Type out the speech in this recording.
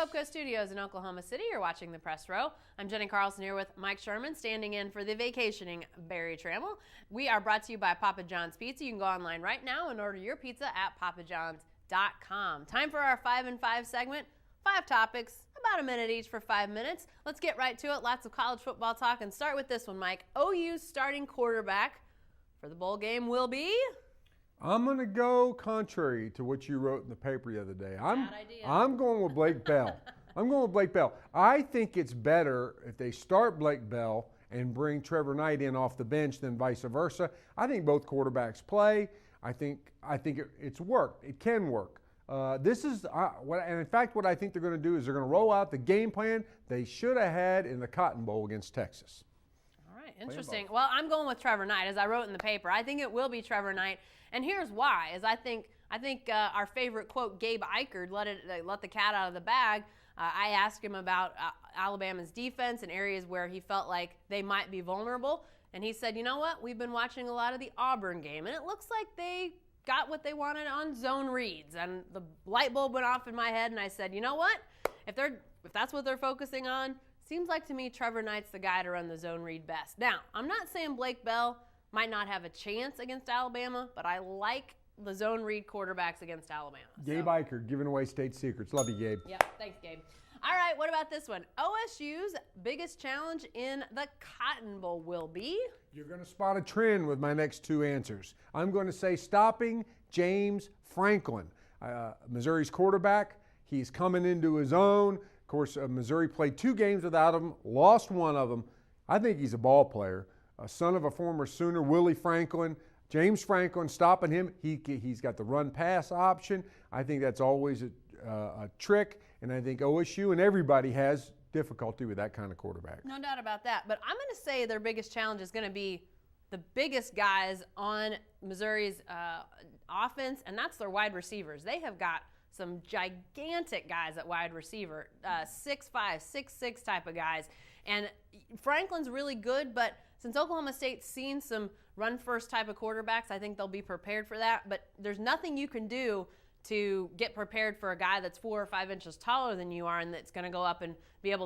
Hope Coast Studios in Oklahoma City. You're watching the Press Row. I'm Jenny Carlson here with Mike Sherman, standing in for the vacationing Barry Trammell. We are brought to you by Papa John's Pizza. You can go online right now and order your pizza at papajohns.com. Time for our 5 and 5 segment. 5 topics, about a minute each for 5 minutes. Let's get right to it. Lots of college football talk, and start with this one, Mike. OU's starting quarterback for the bowl game will be? I'm going to go contrary to what you wrote in the paper the other day. I'm going with Blake Bell. I think it's better if they start Blake Bell and bring Trevor Knight in off the bench than vice versa. I think both quarterbacks play. I think it's worked. It can work. And in fact, what I think they're going to do is they're going to roll out the game plan they should have had in the Cotton Bowl against Texas. All right, interesting. Well, I'm going with Trevor Knight, as I wrote in the paper. I think it will be Trevor Knight. And here's why, is I think our favorite quote, Gabe Ikard, let the cat out of the bag. I asked him about Alabama's defense and areas where he felt like they might be vulnerable. And he said, you know what, we've been watching a lot of the Auburn game, and it looks like they got what they wanted on zone reads. And the light bulb went off in my head, and I said, you know what, if that's what they're focusing on, seems like to me Trevor Knight's the guy to run the zone read best. Now, I'm not saying Blake Bell might not have a chance against Alabama, but I like the zone read quarterbacks against Alabama. Gabe Ikard, giving away state secrets. Love you, Gabe. Yep, thanks, Gabe. All right, what about this one? OSU's biggest challenge in the Cotton Bowl will be? You're going to spot a trend with my next 2 answers. I'm going to say stopping James Franklin, Missouri's quarterback. He's coming into his own. Of course, Missouri played 2 games without him, lost 1 of them. I think he's a ball player. A son of a former Sooner, Willie Franklin. James Franklin, stopping him. He's got the run-pass option. I think that's always a trick, and I think OSU and everybody has difficulty with that kind of quarterback. No doubt about that. But I'm going to say their biggest challenge is going to be the biggest guys on Missouri's offense, and that's their wide receivers. They have got some gigantic guys at wide receiver, 6'5", 6'6" type of guys. And Franklin's really good, but since Oklahoma State's seen some run-first type of quarterbacks, I think they'll be prepared for that. But there's nothing you can do to get prepared for a guy that's 4 or 5 inches taller than you are and that's going to go up and be able